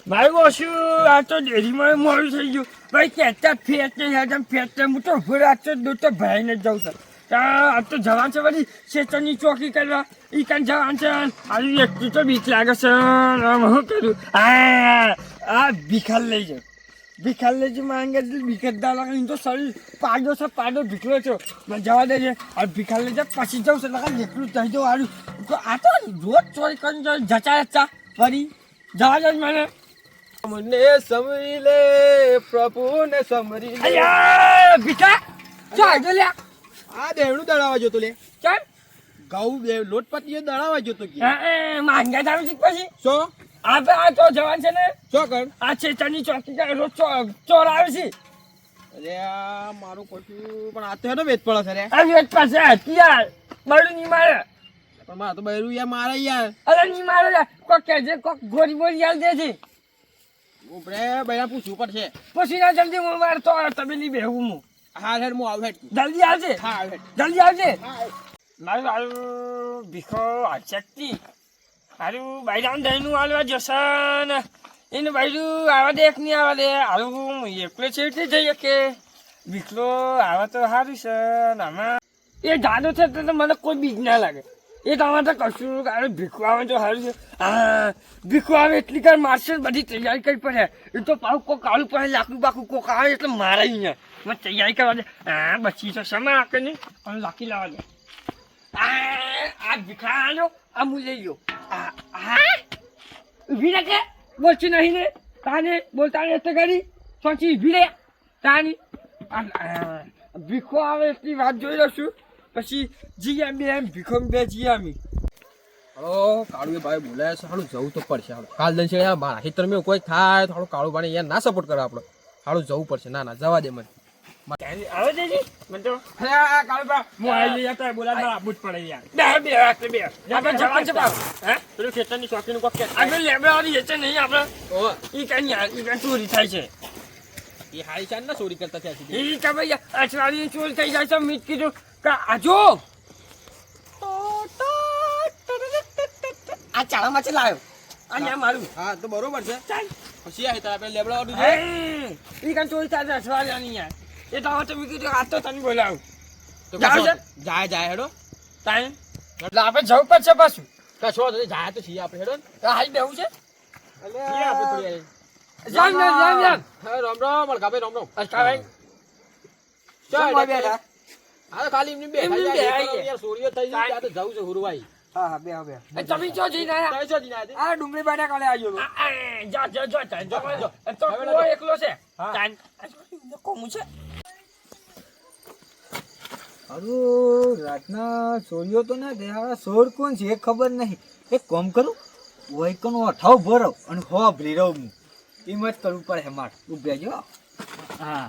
ભાઈ ઓછું આ તો ડેરીમાં મોડું થઈ ગયું ભાઈ કહેતા ફેટ નહીં ફેટ હું તો ઉભો આ તો દૂધ તો ભરાઈને જ જાઉં છું આ તો જવાનું છે બધી શેતરની ચોકી કરવા એ કાંઈ જવાનું છે આવી એકટું તો બીક લાગે છે શું કરું આ ભીખાલ લઈ જાઉં ભીખાલ લઈ જઈ માંગે બીક જ ના લાગે તો શરીર પાડો છે પાડો ભીખલો છો મને જવા દેજે આ ભીખાલ લઈ જાય પછી જાઉં છું લાગે એટલું થઈ જાઉં સારું આ તો રોજ ચોરી કરીને જચા ફરી જવા દે મને મને સમરી લે પ્રભુને સમરી લે ભીખા ચાલ લ્યા આ દેવણું દળાવા જોતો લે ચાલ ઘઉં લોટ પતીએ દળાવા જોતો કે માંગ્યા જાવ છે પછી શું આપણે આ તો જવાન છે ને શું કર આ ચેતનની ચોકી રોજ ચોર આવે છે અરે આ મારું કશું પણ આ તો હેનો વેચ પડે છે રે આ વેટ પાસે યાર મારું નહીં મારે પણ મારે તો બૈરું યાર મારે યાર અરે નહીં મારે કોક કહેજે કોક ગોરી બોરી યાર દે છે ઉપરે બૈરા પૂછવું પડશે પછી ના જલ્દી હું મારે તો તમે નહીં બેહું હું હા હેડ હું આવ હેડ જલ્દી આવજે હા આવ હેડ જલ્દી આવજે મારું ભીખો શક્તિ હારું બાયરામ દહીંનું હાલવા જશે ને એને બાયરું આવા દે એક નહીં આવા દે હારું હું એકલો છે એટલે જઈએ કે ભીખલો આવા તો સારું છે ને આમાં એ જાદુ છે તો મને કોઈ બીજ ના લાગે એ તમારે તો કશું કારણ ભીખું આવે તો સારું છે હા ભીખું આવે એટલી કાર મારશે બધી તૈયારી કરી પડે એ તો પાછું કોક કાળું પડે લાકડું બાકું કોક આવે એટલે મારે અહીંયા મને તૈયારી કરવા દે હા બચી તો સમા આકે નહીં અને લાકી લાવવા દે આ ભીખા આનો આ હું લઈ ગયો ઊભી રાખે બોલતી નહીં ને તાને બોલતા નહીં તો કરી સોચી ઊભી રે તાની ભીખો આવે એટલી વાત જોઈ લઉં છું પછી જઈએ બે એમ ભીખો બે જઈએ અમે હલો કાળુ ભાઈ બોલાય છે હાલું જવું તો પડશે હાલું કાલ દન છે યાર મારા ખેતર મેં કોઈ થાય તો હાલું કાળુ ભાઈ યાર ના સપોર્ટ કરે આપણો હાલું જવું પડશે ના ના જવા દે મને આવે છે જી મને તો કાળુબા હું આવી જતા બોલા આબુ જ પડે યાર બે આપણે જવાન છે બાપ હે પેલું ખેતરની ચોકીનું કોક કે આપણે લેબડાવાળી છે નહીં આપણે ઈ કઈ ચોરી થાય છે એ હારી ચાર ના ચોરી કરતા થયા છે ઈ કે ભાઈ અચવાળી ચોરી થઈ જાય છે મીત કીધું કે આજો આ ચાળામાં છે લાવ્યો આ મારું હા તો બરોબર છે ચાલ પછી આ હેતા આપણે લેબડા વાળું છે ઈ કઈ ચોરી થાય છે અચવાળીની યાર એ તો હવે તો મેં કીધું આ તો તને બોલાવું તો જાય જાય હેડો ટાઈમ એટલે આપણે જવું પડશે પાછું કશો તો જાય તો છીએ આપણે હેડો હાઈ બેવું છે અલે આપણે થોડી જામ હા રામ રામ મલકા ભાઈ રામ રામ અસ્કાભાઈ ચાલ બેઠા આ તો ખાલી એમની બેઠા યાર સોરીઓ થઈ જાય આ તો જવું છે હુરવાઈ હા બે તમે જો જઈને આયા કઈ જો જીના હતી આ ડુંગળી બાડા કાલે આવ્યો તો કોઈ એકલો છે તાન કોમું છે અરે રાતના ચોરીઓ તો ના દેવા સોર કોણ છે એ ખબર નહીં એક કામ કરું વૈકનો અઠાવ ભરો અને હો ભરી રહું હું એમ જ કરવું પડે માર ઉભ્યા જો હા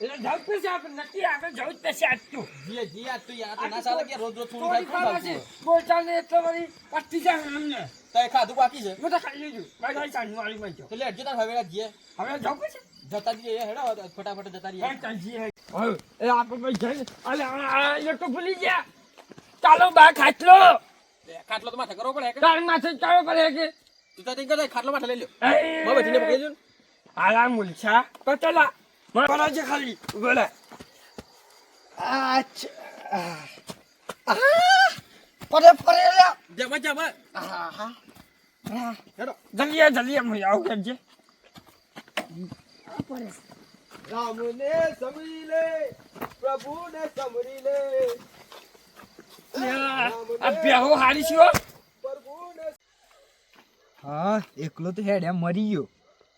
એટલે જવું પડશે આપણે નક્કી આપણે જવું જ પડશે આજ તું જી આ તું યાર ના સાલે કે રોજ રોજ થોડી ખાઈ બોલતા ને એટલો બધી પટ્ટી જાય અમને તઈ ખાધું બાકી છે હું તો ખાઈ લીધું ભાઈ ભાઈ ચાંદ વાળી માં તો લે અડજો તાર હવે જીએ હવે જવું પડશે જતા જઈએ હેડો ફટાફટ જતા રહીએ ચાંદજી એ આપણે ભાઈ જઈને અલે એ તો ભૂલી ગયા ચાલો બા ખાટલો ખાટલો તો માથે કરવો પડે તાર માથે ચાલો પડે કે તું તો તીન ખાટલો માથે લઈ લ્યો બહુ બેઠીને પકડી જો આલા મુલછા પતલા મને છે ખાલી બોલે પરે લે જમા જમા હેડો જલ્દી હું આવું કરજે રામને સમરી લે પ્રભુને સમરી લે આ બેહો હારી છો પ્રભુને હા એકલો તો હેડ એમ મરી ગયો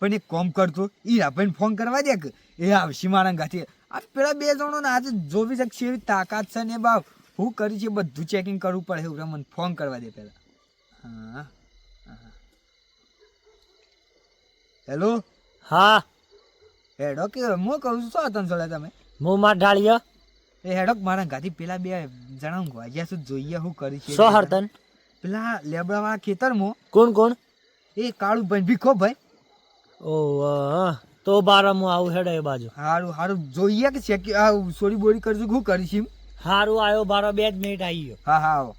પણ એક કામ કરતો ઈ આપણને ફોન કરવા દે કે એ આવશે મારા ગાથી આ પેલા બે જણો ને આજે જોવી શકશે એવી તાકાત છે ને બાપ હું કરી છે બધું ચેકિંગ કરવું પડે એવું મને ફોન કરવા દે પેલા હા હેલો હા હેડો કે હું કહું છું શું હતા સોલા તમે હું માર ઢાળ્યો એ હેડો મારા ગાથી પેલા બે જણા વાગ્યા શું જોઈએ શું કરી છે સો હરતન પેલા લેબડાવાળા ખેતરમાં કોણ કોણ એ કાળું ભાઈ ભીખો ભાઈ ઓ તો બારા હું આવું હેડે એ બાજુ હારું હારું જોઈએ કે છે કે આ સોરી બોરી કરશું શું કરીશ એમ હારું આવ્યો બારો 2 જ મિનિટ આવી ગયો હા હા આવો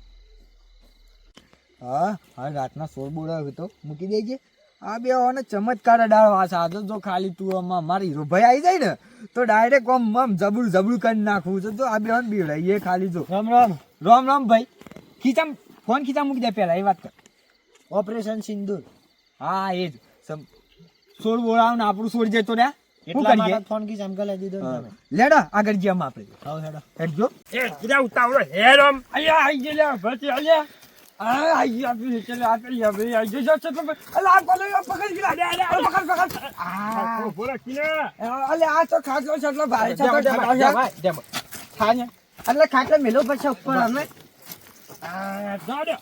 હા હા રાતના સોળ બોલાવ્યો હતો મૂકી દેજે આ બે હોને ચમત્કાર અડાડો આ સાધો જો ખાલી તું આમાં મારી હીરો ભાઈ આવી જાય ને તો ડાયરેક્ટ આમ જબરું જબરું કરી નાખવું છે તો આ બે હોને બીવડાઈએ ખાલી જો રામ રામ. રામ રામ ભાઈ ખીચામ ફોન ખીચા મૂકી દે પહેલા એ વાત કર ઓપરેશન સિંદૂર હા એ જ સોળ બોલાવ ને આપણું સોળ જતો ને એટલા માટે ફોન કી ચમકાલે દીધો ને તમે. લેડો આગળ જઈએ આમાં આપણે આવો હેડો. હેડજો એ કીધા ઉતાવળો હેરમ અહીંયા આઈ ગયેલા ભરતી આલ્યા આ આઈ ગયા આપી ચલે આપી હવે આઈ ગયો છે તો અલા આ કોલે પકડ ગલા અરે પકડ આ બોલા કિના અલે આ તો ખાટલો છટલો ભારે છે તો ખાને એટલે ખાટલો મેલો પછી ઉપર અમે આ જાડો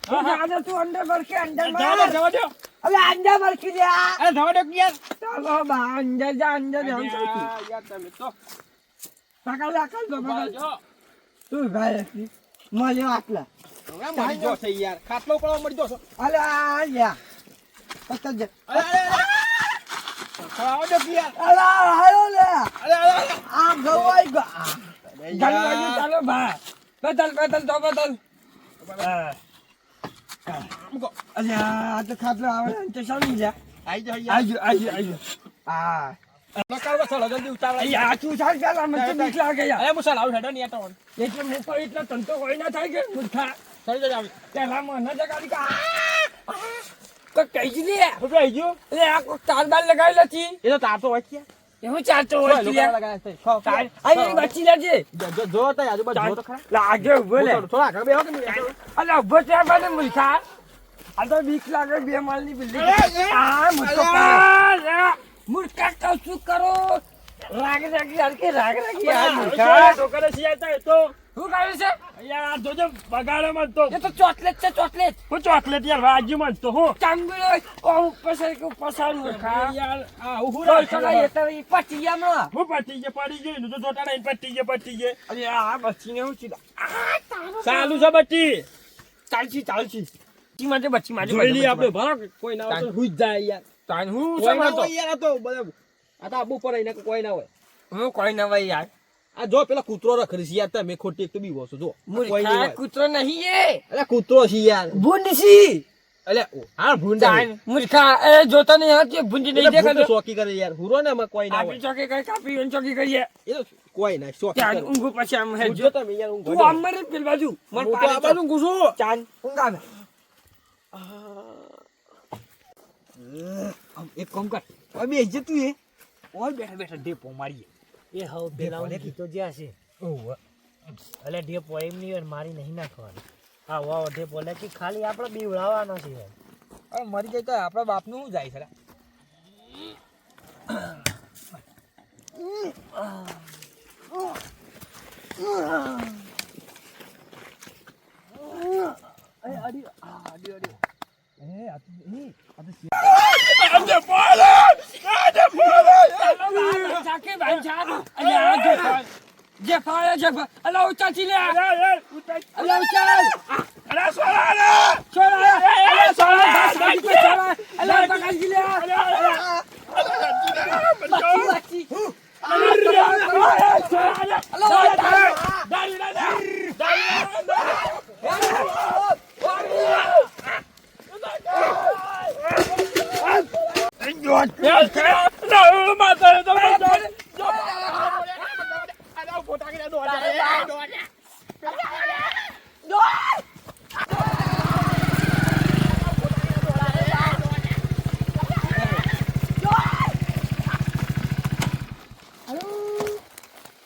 આજે તું અંદર ભરકે અંદર જાડો જવા દો અલે અંદર ભરકી દે એ જવા દો યાર ચાલો બા અંદર જા અંદર જા યાર તમે તો પકડ પકડ પકડ જો તું ભાઈ મળ્યો આટલા હવે મરી જો છે યાર ખાટલો પડો મરી જો છો અલે આ યા પકડ જા આવો દો યાર અલા આયો લે અરે આ ગવાઈ ગા ચાલો ચાલો ભા બદલ તો બદલ અલે આ તો ખાટલો આવે ને તો સામી જા આઈ જાઓ યાર આજો આ નકારવા ચાલો જલ્દી ઉતાવળ આ તું ચાલ ચાલ મને તો બીક લાગે યાર અરે મુસા લાવ હેડો ની આટો એટલે મોકો એટલો તંતો હોય ના થાય કે મૂર્ખા ચડી જાવ આવી પેલા મને જગાડી કા તો કઈ જ લે હું કહી ગયો લે આ કોઈ તાર બાર લગાવેલ હતી એ તો તાર તો હોય છે એવું ચાલતો હોય છે લે લગાયા છે ખાઓ તાર અહીં બચી લેજે જો તો આજુબાજુ જો તો ખરા લાગે ઉભો લે થોડા આગળ બેહો કે અલા ઉભો છે બાને મૂર્ખા આ તો બીક લાગે બે માળની બિલ્ડિંગ આ મૂર્ખા મૂર્ખા કહું શું કરો રાગ યાર કે રાગ યાર મૂર્ખા ટોકરે સિયાતા તો શું કહ્યું છે યાર જોજો બગાડો મત તો એ તો ચોકલેટ છે ચોકલેટ હું ચોકલેટ યાર વાજી મત તો હું ચાંગલો ઓ ઉપર કે ઉપર સારું મૂર્ખા યાર આ હું તો સગાઈ એ તો ઈ પચી ગયા હમણાં હું પટી જે પડી ગઈ તો જોટા નહીં પટી જે અરે આ બચીને હું સીધા ચાલુ છે બચ્ચી ચાલશી તી માટે બચી માટે જોઈ લી આપણે ભરો કોઈ ના હોય તો હુઈ જાય યાર તાન હું કોઈ ના સમજો હોય યાર આ તો બધા આ તો આબુ પર એને કોઈ ના હોય હું કોઈ ન હોય યાર આ જો પેલા કૂતરો રખડી છે યાર તમે ખોટી એક તો બીવો છો જો કોઈ નહીં મૂર્ખા હોય કૂતરો નહીં એ અરે કૂતરો છે યાર ભૂંડસી અલે હા ભૂંડા તાન મૂર્ખા એ જોતા નહીં હતી ભૂંડી નહીં દેખાતો શોકી કરે યાર હુરો ને એમાં કોઈ ના આપી હોય ચોકી કરી કાપી અને ચોકી કરીએ એ તો કોઈ ના શોકી ચાન કરે ઊંઘું પછી આમ હે જો જો તમે યાર ઊંઘો તું આમ મરે પેલ બાજુ મન હું તો પાડે આ બાજુ ઘૂસું ચાન ઊંઘ આવે એક કામ કર ઓય બે ઇજ્જત તું એ ઓય બેઠા બેઠા ડેપો મારીએ એ હવે પેલા ગીતો જ્યાં છે એટલે ઢેપો એમ નહીં હોય મારી નહીં નાખવાની હા વાવ ઢેપો એટલે કે ખાલી આપણે બીવડાવવાનો છે અરે મરી જાય તો આપણા બાપનું શું જાય છે ચાકે ભાઈ ચાલ અલે આ જે ફાળે અલા ઉચાચી લે અલા ઉચાલ અલા સોળા અલા સોળા અલા પકડી લે બચ્ચી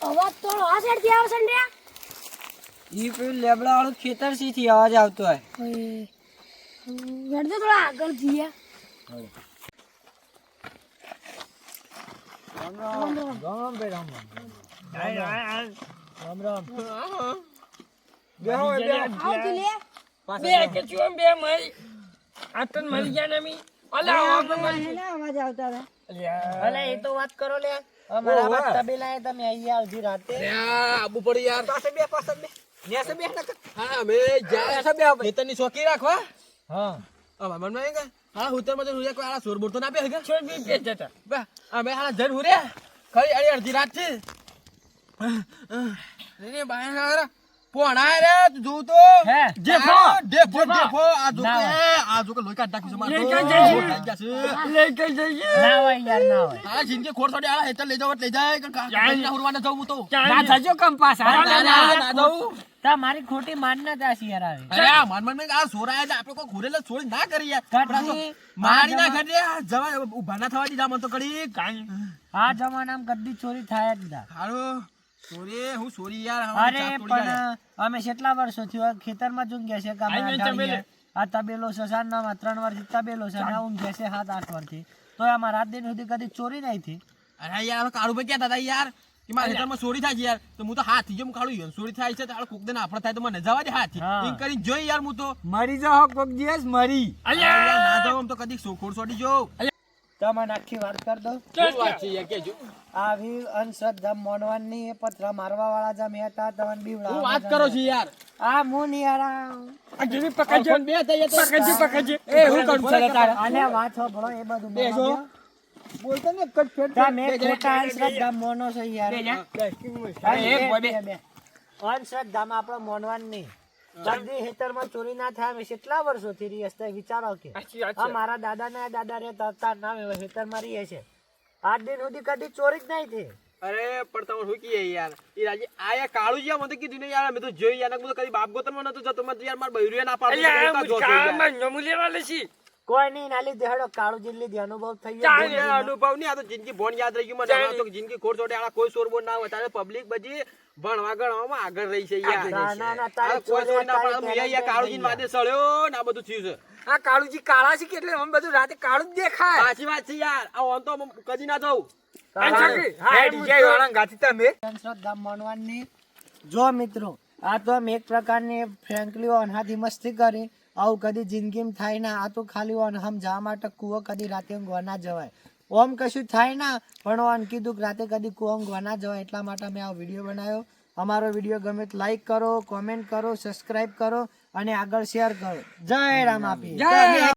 અવાજ તો આ સાઈડ થી આવશે ને ઈ પેલું લેબડા વાળું ખેતર થી અવાજ આવતો હોય વળજો થોડા આગળ જઈએ રામ ભાઈ રામ રામ આવતી લે બે કે ચુમ બે મરી આતન મરી ગયા ને મી અલા અવાજ આવતા હતા અલે એ તો વાત કરો લે અમારા બાપ તબેલા એ તમે અહીંયા આવજી રાતે આબુ પડી યાર પાસે બે નેસે બે ના હા અમે જાય બે ખેતરની શોકી રાખવા હા આ મનમાં એમ કે હા હુતર માં હુયા કોઈ આલા સોર બોર તો ના પે હે છોડ બી બે જતા બા અમે હાલા જન હુર્યા ખરી અડી અડધી રાત છે ને બાય હારા કોણ આય રે તું જોઉં તો હે જેફો. ડેફો ડેફો આ જો ના કે આ જો કે લોહી કાઢ નાખ્યું છે મારે લઈ તો. કઈ જઈએ? થઈ ગયા છે. લઈ કઈ જઈએ? ના હોય યાર ના હોય તારા જિંદગી ખોર છોડી આલા હેતર લઈ જાવ એટલે લઈ જાય કે કાકા હુરવાને જાઉં હું તો ના થજો કંપાસ. ના જાઉં. તા મારી ખોટી માન ના દાસી યાર આવે અરે આ માન માન આ સોરાય છે આપણે કોઈ ઘોરેલા છોડી ના કરી યાર કદી મારી ના કરી આ જવા ઉભા ના થવા દીધા મને તો કરી આ જમાનામાં કદી ચોરી થાય જ ના હારો સોરી હું સોરી યાર હવે અરે ચાપ તોડી ગયા. પણ અમે કેટલા વર્ષો થયો ખેતરમાં જ ગયા છે કે અમે આઈ મેં અઢાર ચમેલે. ગયા. આ તબેલો છે સાંજનામાં 3 વર્ષથી તબેલો છે ને ઊંઘ છે 7-8 વર્ષથી તો આમાં રાત દિન સુધી કદી ચોરી નહીં થઈ અરે યાર હવે કાળુ ભાઈ કહેતા હતા યાર કે મારા ખેતરમાં ચોરી થાય છે યાર તો હું તો હાથી જેમ કાળું યન ચોરી થાય છે તો કોક દિન આપણે થાય તો મને જવા દે હાથી હા. એમ કરીને જોઈ યાર હું તો મરી જાઓ કોક દિવસ મરી અલ્યા. યાર ના જાવ આમ તો કદી ખોડ છોડી જો તમે આખી વાત કર દો શું વાત છે યાર કેજો આવી અંધશ્રદ્ધા મોનવાની એ પથરા મારવા વાળા જ અમે હતા તમને બીવડા હું વાત કરો છો યાર આ મું નહીં યાર આ જેવી પકડજો. ફોન બે થઈ તો પકડજો, પકડજો. એ હું કરું છું તારે આને વાત સાંભળો એ બધું બેસો. બોલતો ને કટ ફેર તમે ખોટા અંધશ્રદ્ધા મોનો છો યાર અંધશ્રદ્ધામાં આપણે મોનવાનું નહીં જલ્દી ખેતરમાં ચોરી ના થાય અમે કેટલા વર્ષોથી રહીએ છીએ વિચારો કે સાચી વાત છે. આ મારા દાદાના દાદા રહેતા હતા ના ખેતરમાં રહીએ છે 8 દિન સુધી કદી ચોરી જ નહીં થઈ અરે પણ તમે શું કીએ યાર ઈ રાજે આયા કાળુ જી મને તો કીધું ને યાર મેં તો જોઈ યાર હું તો કદી બાપ ગોતર માં નતો જતો મને તો યાર માર બૈરુએ ના પાડતો અલ્યા, તો આ જોતો યાર. કાળામાં નમૂ લેવા લેશી. કોઈ નહીં ના લીધે હેડો કાળુ જિલ્લી થી અનુભવ થઈ ચાલ ગયો યાર, અનુભવ નહીં આ તો જિંદગી ભોન યાદ રહી ગયું મને ચાલ. આમાં તો જિંદગી ખોર છોડે આલા કોઈ સોરબો ના હોય તારે પબ્લિક બધી ભણવા ગણવામાં આગળ રહી છે યાર ના ના ના આ તારે કોઈ ચોરી સોર ના તારી પાડે યાર પહેલા કાળુજી વાદે સળ્યો ને આ બધું થયું છે આ કાળુજી કાળા છે કે એટલે અમે બધું રાતે કાળું જ દેખાય સાચી વાત છે યાર આ ઓન તો કદી ના જાઉં આ છોકરી, હા, હા એમ ડીજે વાળા ગાતી તમે અંધશ્રદ્ધા માનવાની જો મિત્રો આ તો અમે એક પ્રકારની ફ્રેન્કલી અનહાથી મસ્તી કરી આવું કદી જિંદગીમાં થાય ના આ તો ખાલી અનહમ જવા માટે કૂવો કદી રાતે ઊંઘવા ના જવાય ઓમ કશું થાય ના પણ ઓન કીધું કે રાતે કદી કૂવો ઊંઘવા ના જવાય એટલા માટે મેં આ વિડીયો બનાવ્યો અમારો વિડીયો ગમે તો લાઈક કરો કોમેન્ટ કરો સબસ્ક્રાઇબ કરો અને આગળ શેર કરો જય રામ આપી જય